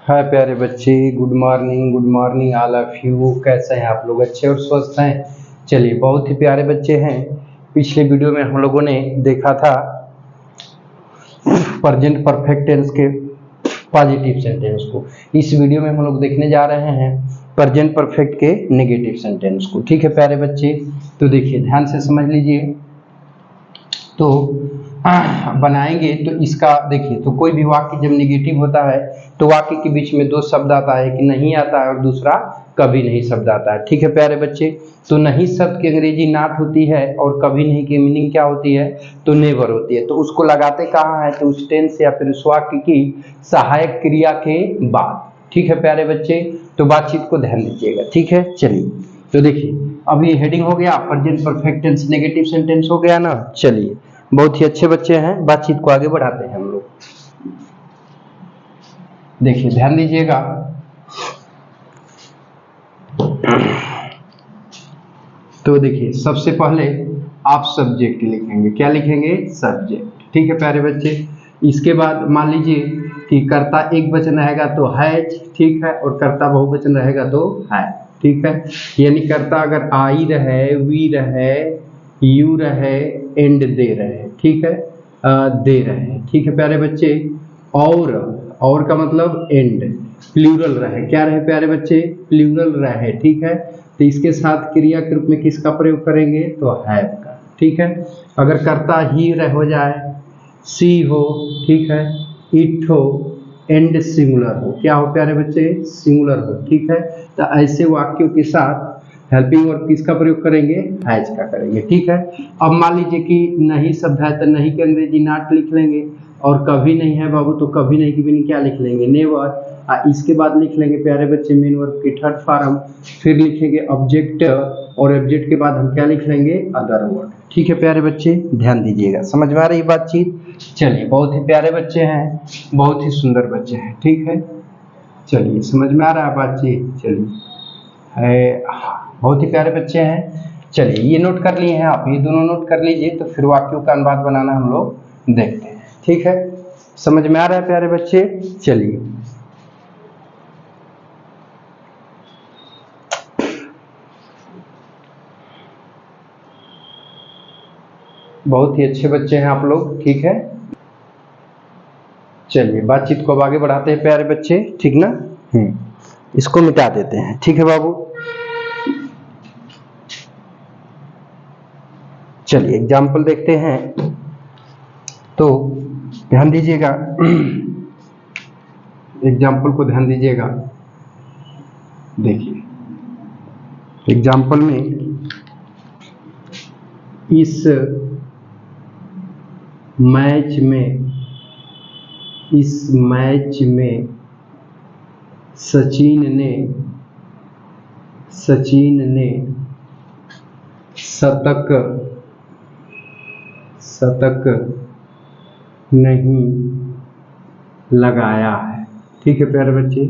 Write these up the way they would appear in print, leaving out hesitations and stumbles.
हाय प्यारे बच्चे, good morning all of you. कैसे हैं आप लोग? अच्छे और स्वस्थ हैं? चलिए, बहुत ही प्यारे बच्चे हैं। पिछले वीडियो में हम लोगों ने देखा था प्रेजेंट परफेक्ट टेंस के पॉजिटिव सेंटेंस को। इस वीडियो में हम लोग देखने जा रहे हैं प्रेजेंट परफेक्ट के नेगेटिव सेंटेंस को। ठीक है प्यारे बच्चे, तो देखिए ध्यान से समझ लीजिए। तो बनाएंगे तो इसका देखिए, तो कोई भी वाक्य जब नेगेटिव होता है तो वाक्य के बीच में दो शब्द आता है कि नहीं आता है, और दूसरा कभी नहीं शब्द आता है। ठीक है प्यारे बच्चे, तो नहीं शब्द की अंग्रेजी नॉट होती है और कभी नहीं की मीनिंग क्या होती है? तो नेवर होती है। तो उसको लगाते कहाँ है? तो उस टेंस या फिर उस वाक्य की सहायक क्रिया के बाद। ठीक है प्यारे बच्चे, तो बातचीत को ध्यान दीजिएगा। ठीक है, चलिए तो देखिए, अब ये हेडिंग हो गया present perfect tense negative sentence हो गया ना। चलिए, बहुत ही अच्छे बच्चे हैं, बातचीत को आगे बढ़ाते हैं हम लोग। देखिए ध्यान दीजिएगा। तो देखिए, सबसे पहले आप सब्जेक्ट लिखेंगे। क्या लिखेंगे? सब्जेक्ट। ठीक है प्यारे बच्चे, इसके बाद मान लीजिए कि कर्ता एक वचन रहेगा तो हैज, ठीक है, और कर्ता बहुवचन रहेगा तो है। ठीक है, यानी कर्ता अगर आई रहे, वी रहे, यू रहे, एंड दे रहे। ठीक है, दे रहे। ठीक है प्यारे बच्चे, और का मतलब एंड, प्लूरल रहे। क्या रहे प्यारे बच्चे? प्लूरल रहे। ठीक है, तो इसके साथ क्रिया के रूप में किसका प्रयोग करेंगे? तो हैव का। ठीक है, अगर कर्ता ही रह हो जाए, सी हो, ठीक है, इट हो, एंड सिंगुलर हो। क्या हो प्यारे बच्चे? सिंगुलर हो। ठीक है, तो ऐसे वाक्यों के साथ हेल्पिंग वर्ब किसका प्रयोग करेंगे? हैज का करेंगे। ठीक है, अब मान लीजिए कि नहीं शब्द है तो नहीं के अंग्रेजी नॉट लिख लेंगे, और कभी नहीं है बाबू तो कभी नहीं की भी क्या लिख लेंगे? नेवर। इसके बाद लिख लेंगे प्यारे बच्चे मेन वर्ब की थर्ड फॉर्म, फिर लिखेंगे ऑब्जेक्ट, और ऑब्जेक्ट के बाद हम क्या लिख लेंगे? Other word. ठीक है प्यारे बच्चे, ध्यान दीजिएगा। समझ में आ रही बातचीत? चलिए, बहुत ही प्यारे बच्चे हैं, बहुत ही सुंदर बच्चे हैं। ठीक है, चलिए समझ में आ रहा है बातचीत? चलिए, बहुत ही प्यारे बच्चे हैं। चलिए, ये नोट कर लिए हैं आप, ये दोनों नोट कर लीजिए, तो फिर वाक्यों का अनुवाद बनाना हम लोग देखते हैं। ठीक है, समझ में आ रहा है प्यारे बच्चे? चलिए, बहुत ही अच्छे बच्चे हैं आप लोग। ठीक है, चलिए बातचीत को अब आगे बढ़ाते हैं प्यारे बच्चे। ठीक ना? इसको मिटा देते हैं। ठीक है बाबू, चलिए एग्जाम्पल देखते हैं, तो ध्यान दीजिएगा। एग्जाम्पल को ध्यान दीजिएगा। देखिए एग्जाम्पल में इस मैच में सचिन ने शतक नहीं लगाया है। ठीक है प्यारे बच्चे,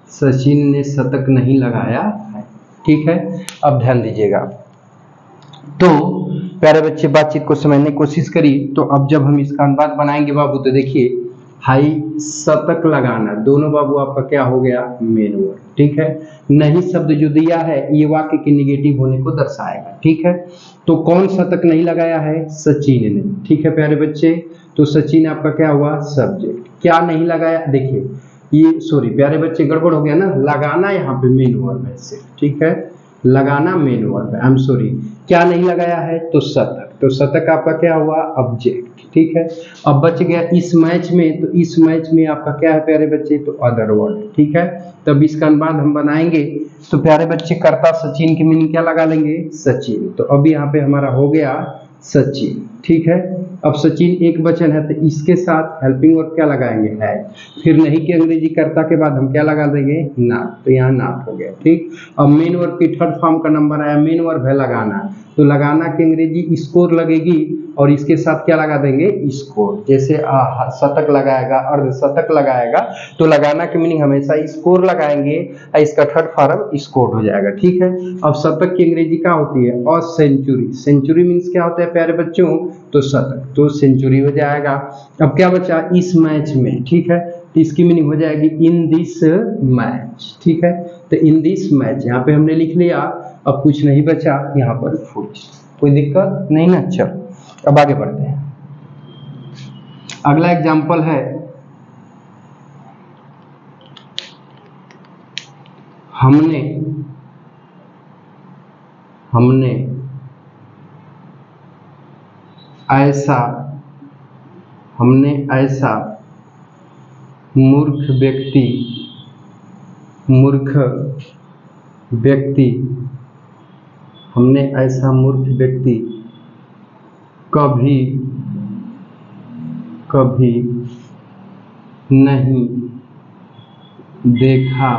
सचिन ने शतक नहीं लगाया है। ठीक है, अब ध्यान दीजिएगा। तो प्यारे बच्चे, बातचीत को समझने की कोशिश करिए। तो अब जब हम इसका अनुवाद बनाएंगे बाबू, तो देखिए हाई शतक लगाना, दोनों बाबू आपका क्या हो गया? Main word. ठीक है, नहीं शब्द जो दिया है ये वाक्य के निगेटिव होने को दर्शाएगा। ठीक है, तो कौन शतक नहीं लगाया है? सचिन ने। ठीक है प्यारे बच्चे, तो सचिन आपका क्या हुआ? सब्जेक्ट। क्या नहीं लगाया? देखिए ये सॉरी प्यारे बच्चे, गड़बड़ हो गया ना, लगाना यहाँ पे मेन वर्ब है सिर्फ। ठीक है, लगाना मेन वर्ब है, आई एम सॉरी। क्या नहीं लगाया है? तो शतक। तो शतक आपका क्या हुआ? ऑब्जेक्ट। ठीक है, अब बच गया इस मैच में, तो इस मैच में आपका क्या है प्यारे बच्चे? तो अदर वर्ड। ठीक है, तब इसका अनुवाद हम बनाएंगे। तो प्यारे बच्चे, कर्ता सचिन की मीनिंग क्या लगा लेंगे? सचिन। तो अब यहाँ पे हमारा हो गया सचिन। ठीक है, अब सचिन एक वचन है तो इसके साथ हेल्पिंग वर्ब क्या लगाएंगे? है। फिर नहीं की अंग्रेजी कर्ता के बाद हम क्या लगा देंगे? नॉट। तो यहाँ नॉट हो गया। ठीक, अब मेन वर्ब की थर्ड फॉर्म का नंबर आया, मेन वर्ब है लगाना, तो लगाना की अंग्रेजी स्कोर लगेगी, और इसके साथ क्या लगा देंगे? स्कोर। जैसे शतक लगाएगा, अर्धशतक लगाएगा, तो लगाना की मीनिंग हमेशा स्कोर लगाएंगे, इसका थर्ड फॉर्म स्कोर हो जाएगा। ठीक है, अब शतक की अंग्रेजी क्या होती है? और सेंचुरी। सेंचुरी मीन्स क्या होता है प्यारे बच्चों? तो शतक, तो सेंचुरी हो जाएगा। अब क्या बचा? इस मैच में। ठीक है, इसकी मीनिंग हो जाएगी इन दिस मैच। ठीक है, तो इन दिस मैच यहाँ पे हमने लिख लिया, अब कुछ नहीं बचा यहाँ पर फुल। कोई दिक्कत नहीं ना। चलो अब आगे बढ़ते हैं। अगला एग्जाम्पल है, हमने ऐसा मूर्ख व्यक्ति कभी नहीं देखा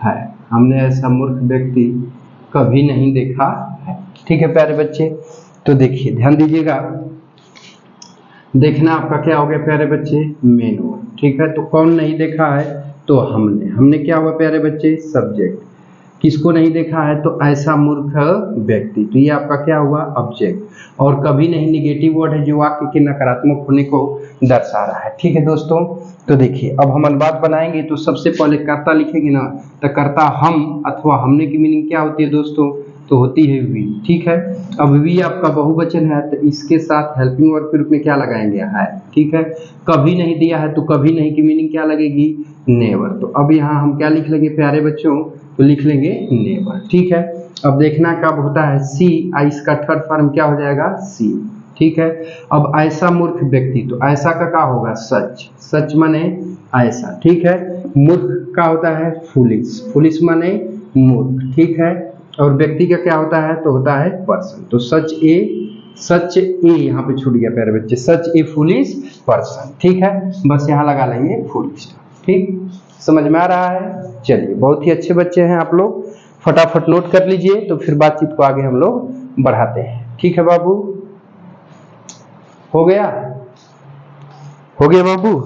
है। हमने ऐसा मूर्ख व्यक्ति कभी नहीं देखा है। ठीक है प्यारे बच्चे, तो देखिए ध्यान दीजिएगा, देखना आपका क्या हो गया प्यारे बच्चे, मेन वर्ब। ठीक है, तो कौन नहीं देखा है, तो हमने क्या हुआ प्यारे बच्चे, सब्जेक्ट। किसको नहीं देखा है, तो ऐसा मूर्ख व्यक्ति, तो ये आपका क्या हुआ, ऑब्जेक्ट। और कभी नहीं निगेटिव वर्ड है जो वाक्य के नकारात्मक होने को दर्शा रहा है। ठीक है दोस्तों, तो देखिए अब हम अनुवाद बनाएंगे, तो सबसे पहले कर्ता लिखेंगे ना, तो कर्ता हम अथवा हमने की मीनिंग क्या होती है दोस्तों, तो होती है वी। ठीक है, अब वी आपका बहुवचन है, तो इसके साथ हेल्पिंग वर्ब के रूप में क्या लगाएंगे, है। ठीक है, कभी नहीं दिया है, तो कभी नहीं की मीनिंग क्या लगेगी, नेवर। तो अब यहाँ हम क्या लिख लेंगे प्यारे बच्चों, तो लिख लेंगे नेवर। ठीक है, अब देखना कब होता है, सी, इसका थर्ड फॉर्म क्या हो जाएगा, सी। ठीक है, अब ऐसा मूर्ख व्यक्ति, तो ऐसा का क्या होगा, सच। सच माने ऐसा। ठीक है, मूर्ख का होता है फुलिश, फुलिश माने मूर्ख। ठीक है, और व्यक्ति का क्या होता है, तो होता है पर्सन। तो सच ए यहाँ पे छूट गया प्यारे बच्चे, सच ए फुलिश पर्सन। ठीक है, बस यहाँ लगा लेंगे फुलिश। ठीक, समझ में आ रहा है। चलिए, बहुत ही अच्छे बच्चे हैं आप लोग, फटाफट नोट कर लीजिए, तो फिर बातचीत को आगे हम लोग बढ़ाते हैं। ठीक है बाबू, हो गया बाबू।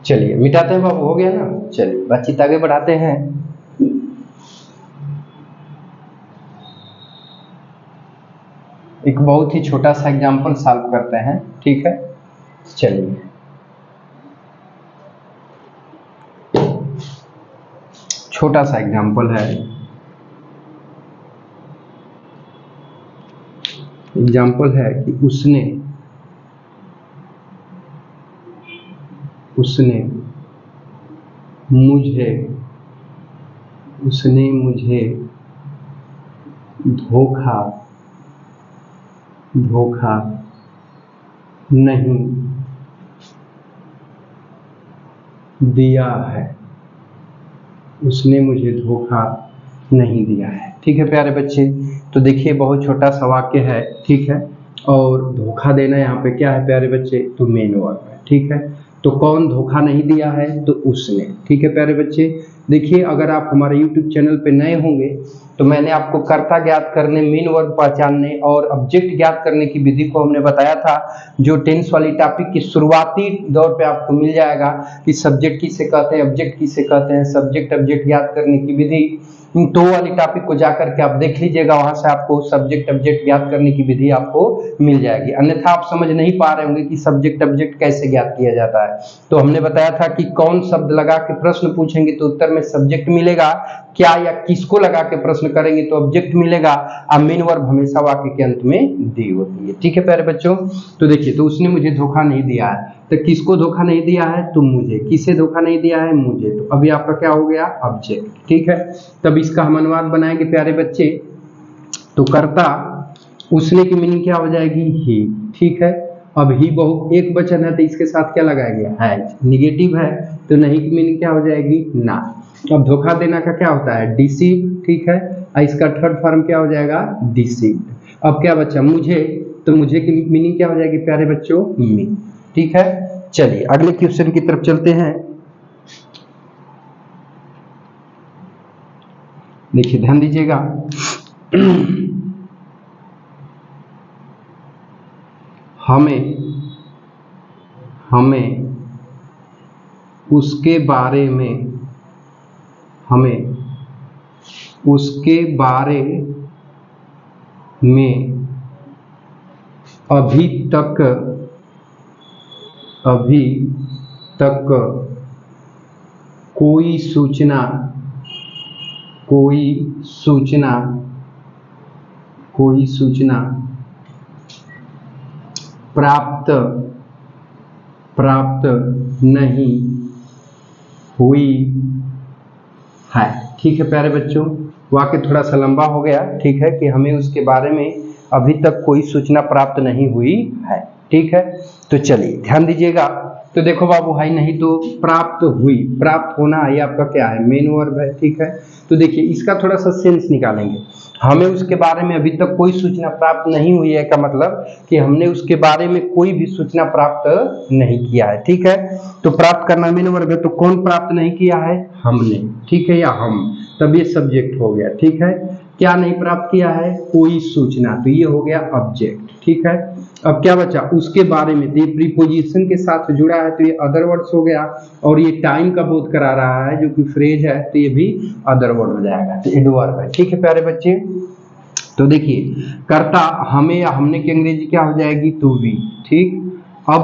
चलिए मिटाते हैं बाबू, हो गया ना। चलिए बातचीत आगे बढ़ाते हैं। एक बहुत ही छोटा सा एग्जाम्पल सॉल्व करते हैं। ठीक है, चलिए छोटा सा एग्जाम्पल है। एग्जाम्पल है कि उसने मुझे धोखा नहीं दिया है। उसने मुझे धोखा नहीं दिया है। ठीक है प्यारे बच्चे, तो देखिए बहुत छोटा सा वाक्य है। ठीक है, और धोखा देना यहाँ पे क्या है प्यारे बच्चे, तो मेन वर्ब है। ठीक है, तो कौन धोखा नहीं दिया है, तो उसने। ठीक है प्यारे बच्चे, देखिए अगर आप हमारे YouTube चैनल पे नए होंगे तो मैंने आपको कर्ता ज्ञात करने, मेन वर्ब पहचानने और ऑब्जेक्ट ज्ञात करने की विधि को हमने बताया था, जो टेंस वाली टॉपिक की शुरुआती दौर पे आपको मिल जाएगा कि सब्जेक्ट किसे कहते हैं, ऑब्जेक्ट किसे कहते हैं, सब्जेक्ट ऑब्जेक्ट ज्ञात करने की विधि। तो वाली टॉपिक को जाकर के आप देख लीजिएगा, वहां से आपको सब्जेक्ट ऑब्जेक्ट ज्ञात करने की विधि आपको मिल जाएगी। अन्यथा आप समझ नहीं पा रहे होंगे कि सब्जेक्ट ऑब्जेक्ट कैसे ज्ञात किया जाता है। तो हमने बताया था कि कौन शब्द लगा के प्रश्न पूछेंगे तो उत्तर में सब्जेक्ट मिलेगा, क्या या किसको लगा के प्रश्न करेंगे तो ऑब्जेक्ट मिलेगा, और मेन वर्ब हमेशा वाक्य के अंत में दी होती है। ठीक है प्यारे बच्चों, तो देखिए, तो उसने मुझे धोखा नहीं दिया है, तो किसको धोखा नहीं दिया है, तो मुझे। किसे धोखा नहीं दिया है, मुझे। तो अभी आपका क्या हो गया, ऑब्जेक्ट। ठीक है, तब इसका हम अनुवाद बनाएंगे प्यारे बच्चे। तो कर्ता उसने की मीनिंग क्या हो जाएगी, ही। ठीक है, अब ही बहु एक वचन है तो इसके साथ क्या लगाएंगे, हैज। निगेटिव है तो नहीं की मीनिंग क्या हो जाएगी, ना। अब धोखा देना का क्या होता है, डिसीव। ठीक है, इसका थर्ड फॉर्म क्या हो जाएगा, डिसीव्ड। अब क्या बचा, मुझे, तो मुझे की मीनिंग क्या हो जाएगी प्यारे बच्चों, मी। ठीक है, चलिए अगले क्वेश्चन की तरफ चलते हैं। देखिए ध्यान दीजिएगा, हमें उसके बारे में, हमें उसके बारे में अभी तक कोई सूचना प्राप्त नहीं हुई है। ठीक है प्यारे बच्चों, वाक्य थोड़ा सा लंबा हो गया। ठीक है कि हमें उसके बारे में अभी तक कोई सूचना प्राप्त नहीं हुई है। ठीक है, तो चलिए ध्यान दीजिएगा। तो देखो बाबू भाई, नहीं तो प्राप्त हुई, प्राप्त होना ये आपका क्या है, मेन वर्ब है। ठीक है, तो देखिए इसका थोड़ा सा सेंस निकालेंगे। हमें उसके बारे में अभी तक कोई सूचना प्राप्त नहीं हुई है का मतलब कि हमने उसके बारे में कोई भी सूचना प्राप्त नहीं किया है। ठीक है, तो प्राप्त करना मेन वर्ब है, तो कौन प्राप्त नहीं किया है, हमने। ठीक है, या हम, तब ये सब्जेक्ट हो गया। ठीक है, क्या नहीं प्राप्त किया है, कोई सूचना, तो ये हो गया ऑब्जेक्ट। ठीक है, अब क्या बचा, उसके बारे में, ये प्रीपोजिशन के साथ जुड़ा है तो ये अदर वर्ड्स हो गया, और ये टाइम का बोध करा रहा है जो कि फ्रेज है, तो ये भी अदर वर्ड हो जाएगा, तो एडवर्ब है। ठीक है प्यारे बच्चे, तो देखिए कर्ता हमें या हमने की अंग्रेजी क्या हो जाएगी, टू बी। ठीक, अब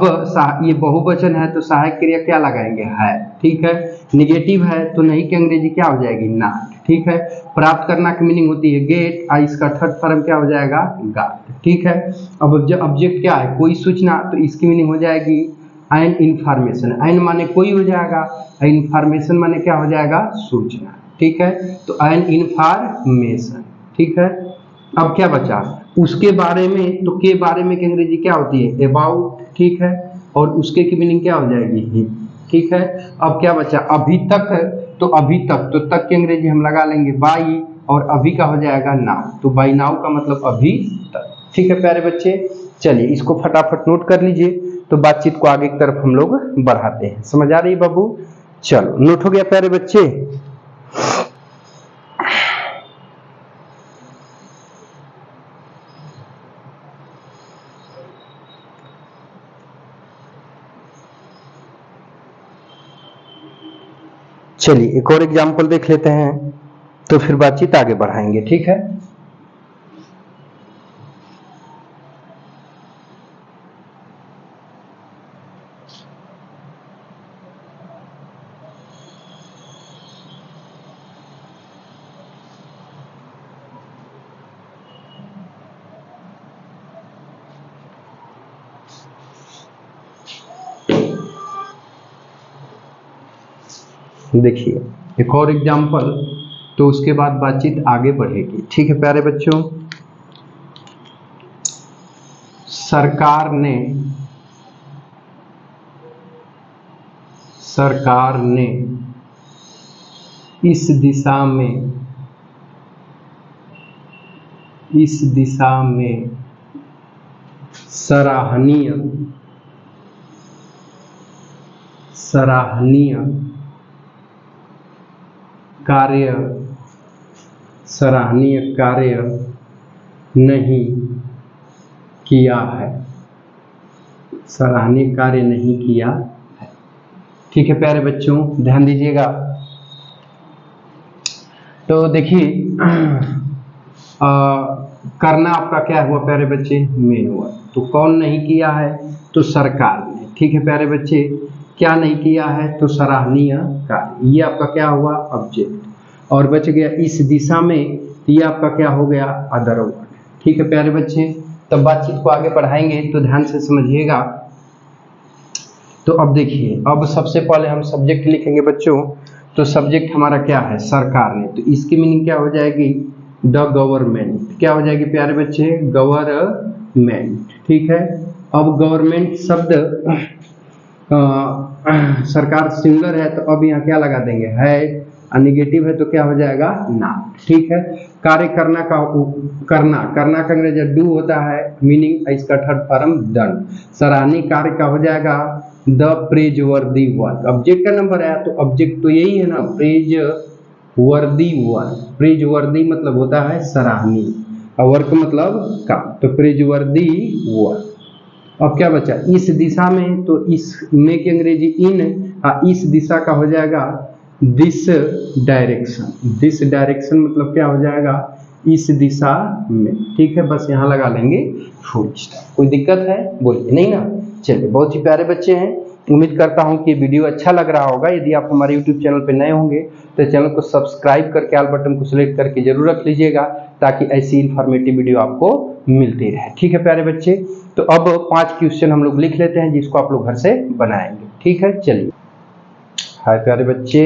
ये बहुवचन है तो सहायक क्रिया क्या लगाएंगे, है। ठीक है, निगेटिव है तो नहीं की अंग्रेजी क्या हो जाएगी, नॉट। ठीक है, प्राप्त करना की मीनिंग होती है गेट, इसका थर्ड फॉर्म क्या हो जाएगा, गॉट। ठीक है, अब ऑब्जेक्ट क्या है, कोई सूचना, तो इसकी मीनिंग हो जाएगी एन इंफॉर्मेशन। एन माने कोई हो जाएगा, इंफॉर्मेशन माने क्या हो जाएगा, सूचना। ठीक है, तो एन इंफॉर्मेशन। ठीक है, अब क्या बचा, उसके बारे में, तो के बारे में की अंग्रेजी क्या होती है, अबाउट। ठीक है, और उसके की मीनिंग क्या हो जाएगी, ही। ठीक है, अब क्या बचा, अभी तक, तो अभी तक, तो तक की अंग्रेजी हम लगा लेंगे बाई, और अभी का हो जाएगा नाउ, तो बाई नाउ का मतलब अभी तक। ठीक है प्यारे बच्चे, चलिए इसको फटाफट नोट कर लीजिए, तो बातचीत को आगे की तरफ हम लोग बढ़ाते हैं। समझ आ रही है बाबू, चलो नोट हो गया प्यारे बच्चे। चलिए एक और एग्जाम्पल देख लेते हैं, तो फिर बातचीत आगे बढ़ाएंगे। ठीक है, देखिए एक और एग्जाम्पल, तो उसके बाद बातचीत आगे बढ़ेगी। ठीक है प्यारे बच्चों, सरकार ने इस दिशा में सराहनीय कार्य नहीं किया है, सराहनीय कार्य नहीं किया है। ठीक है प्यारे बच्चों, ध्यान दीजिएगा। तो देखिए करना आपका क्या हुआ प्यारे बच्चे, मेन हुआ, तो कौन नहीं किया है, तो सरकार ने। ठीक है प्यारे बच्चे, क्या नहीं किया है, तो सराहनीय कार्य, ये आपका क्या हुआ, ऑब्जेक्ट, और बच गया इस दिशा में, तो ये आपका क्या हो गया, अदर वर्ड। ठीक है प्यारे बच्चे, तब बातचीत को आगे बढ़ाएंगे, तो ध्यान से समझिएगा। तो अब देखिए, अब सबसे पहले हम सब्जेक्ट लिखेंगे बच्चों, तो सब्जेक्ट हमारा क्या है, सरकार ने, तो इसकी मीनिंग क्या हो जाएगी, द गवर्नमेंट। क्या हो जाएगी प्यारे बच्चे, गवर्नमेंट। ठीक है, अब गवर्नमेंट शब्द सरकार सिंगुलर है, तो अब यहाँ क्या लगा देंगे, है, निगेटिव है तो क्या हो जाएगा, ना। ठीक है, कार्य करना का अंग्रेजी डू होता है, मीनिंग इसका थर्ड फॉर्म डन। सराहनीय कार्य का हो जाएगा द प्रेजवर्दी वर्क। ऑब्जेक्ट का नंबर आया तो ऑब्जेक्ट तो यही है ना, प्रेजवर्दी वर्क। प्रेजवर्दी मतलब होता है सराहनीय, और वर्क मतलब काम, तो प्रेजवर्दी वर्क। अब क्या बचा, इस दिशा में, तो इस में की अंग्रेजी इन, इस दिशा का हो जाएगा दिस डायरेक्शन। दिस डायरेक्शन मतलब क्या हो जाएगा, इस दिशा में। ठीक है, बस यहाँ लगा लेंगे फुल स्टॉप। कोई दिक्कत है बोलिए, नहीं ना। चलिए, बहुत ही प्यारे बच्चे हैं, उम्मीद करता हूँ कि वीडियो अच्छा लग रहा होगा। यदि आप हमारे यूट्यूब चैनल पर नए होंगे तो चैनल को सब्सक्राइब करके ऑल बटन को सिलेक्ट करके जरूर रख लीजिएगा, ताकि ऐसी इंफॉर्मेटिव वीडियो आपको मिलती रहे। ठीक है प्यारे बच्चे, तो अब 5 क्वेश्चन हम लोग लिख लेते हैं, जिसको आप लोग घर से बनाएंगे। ठीक है, चलिए। हाय प्यारे बच्चे,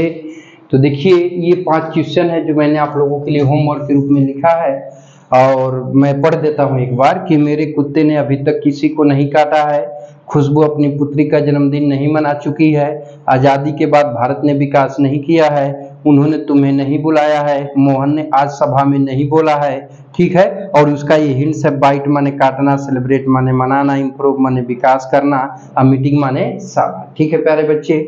तो देखिए ये 5 क्वेश्चन है जो मैंने आप लोगों के लिए होमवर्क के रूप में लिखा है, और मैं पढ़ देता हूँ एक बार कि मेरे कुत्ते ने अभी तक किसी को नहीं काटा है, खुशबू अपनी पुत्री का जन्मदिन नहीं मना चुकी है, आज़ादी के बाद भारत ने विकास नहीं किया है, उन्होंने तुम्हें नहीं बुलाया है, मोहन ने आज सभा में नहीं बोला है। ठीक है, और उसका ये हिंट्स है, बाइट माने काटना, सेलिब्रेट माने मनाना, इम्प्रूव माने विकास करना, और मीटिंग माने सभा। ठीक है प्यारे बच्चे,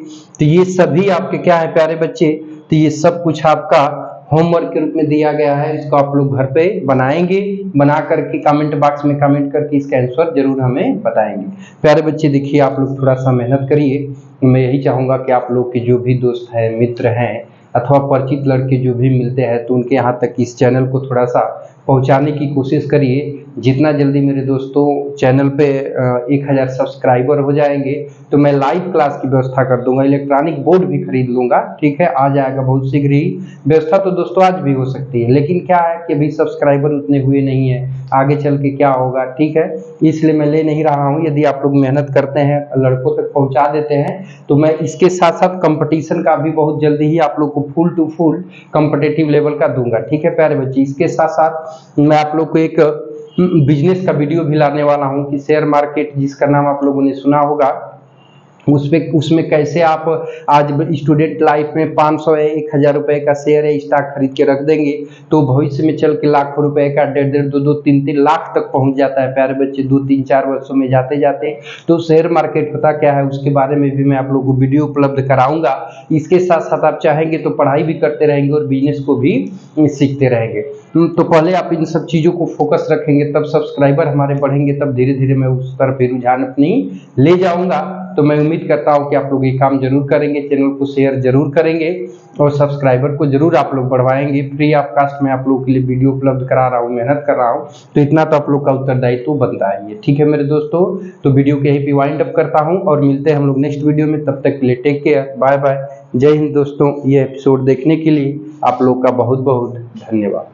तो ये सभी आपके क्या है प्यारे बच्चे, तो ये सब कुछ आपका होमवर्क के रूप में दिया गया है। इसको आप लोग घर पे बनाएंगे, बना करके कमेंट बॉक्स में कमेंट करके इसका आंसर जरूर हमें बताएंगे। प्यारे बच्चे देखिए, आप लोग थोड़ा सा मेहनत करिए। मैं यही चाहूंगा कि आप लोग के जो भी दोस्त हैं, मित्र हैं, अथवा परिचित लड़के जो भी मिलते हैं, तो उनके यहाँ तक इस चैनल को थोड़ा सा पहुँचाने की कोशिश करिए। जितना जल्दी मेरे दोस्तों चैनल पे 1000 सब्सक्राइबर हो जाएंगे तो मैं लाइव क्लास की व्यवस्था कर दूंगा, इलेक्ट्रॉनिक बोर्ड भी खरीद लूंगा। ठीक है, आ जाएगा बहुत शीघ्र ही। व्यवस्था तो दोस्तों आज भी हो सकती है, लेकिन क्या है कि अभी सब्सक्राइबर उतने हुए नहीं है, आगे चल के क्या होगा। ठीक है, इसलिए मैं ले नहीं रहा हूँ। यदि आप लोग मेहनत करते हैं, लड़कों तक पहुँचा देते हैं, तो मैं इसके साथ साथ कंपटीशन का भी बहुत जल्दी ही आप लोग को full to full competitive level का दूंगा। ठीक है प्यारे बच्चे, इसके साथ साथ मैं आप लोग को एक बिजनेस का वीडियो भी लाने वाला हूं कि शेयर मार्केट, जिसका नाम आप लोगों ने सुना होगा, उसमें कैसे आप आज स्टूडेंट लाइफ में 500 या 1000 रुपए का शेयर या स्टॉक खरीद के रख देंगे तो भविष्य में चल के लाखों रुपए का 1.5, 2, 3 लाख तक पहुंच जाता है प्यारे बच्चे, 2, 3, 4 वर्षों में जाते जाते। तो शेयर मार्केट होता क्या है, उसके बारे में भी मैं आप लोगों को वीडियो उपलब्ध कराऊंगा। इसके साथ साथ आप चाहेंगे तो पढ़ाई भी करते रहेंगे और बिजनेस को भी सीखते रहेंगे। तो पहले आप इन सब चीज़ों को फोकस रखेंगे, तब सब्सक्राइबर हमारे बढ़ेंगे, तब धीरे धीरे मैं उस तरफ रुझान अपनी ले जाऊंगा। तो मैं उम्मीद करता हूं कि आप लोग ये काम जरूर करेंगे, चैनल को शेयर जरूर करेंगे और सब्सक्राइबर को जरूर आप लोग बढ़वाएंगे। फ्री ऑफ कास्ट में आप लोगों के लिए वीडियो उपलब्ध करा रहा हूँ, मेहनत कर रहा हूँ, तो इतना तो आप लोग का उत्तरदायित्व बनता है ये। ठीक है मेरे दोस्तों, तो वीडियो के यहीं पे वाइंड अप करता हूँ और मिलते हैं हम लोग नेक्स्ट वीडियो में। तब तक के लिए टेक केयर, बाय बाय, जय हिंद दोस्तों। ये एपिसोड देखने के लिए आप लोग का बहुत बहुत धन्यवाद।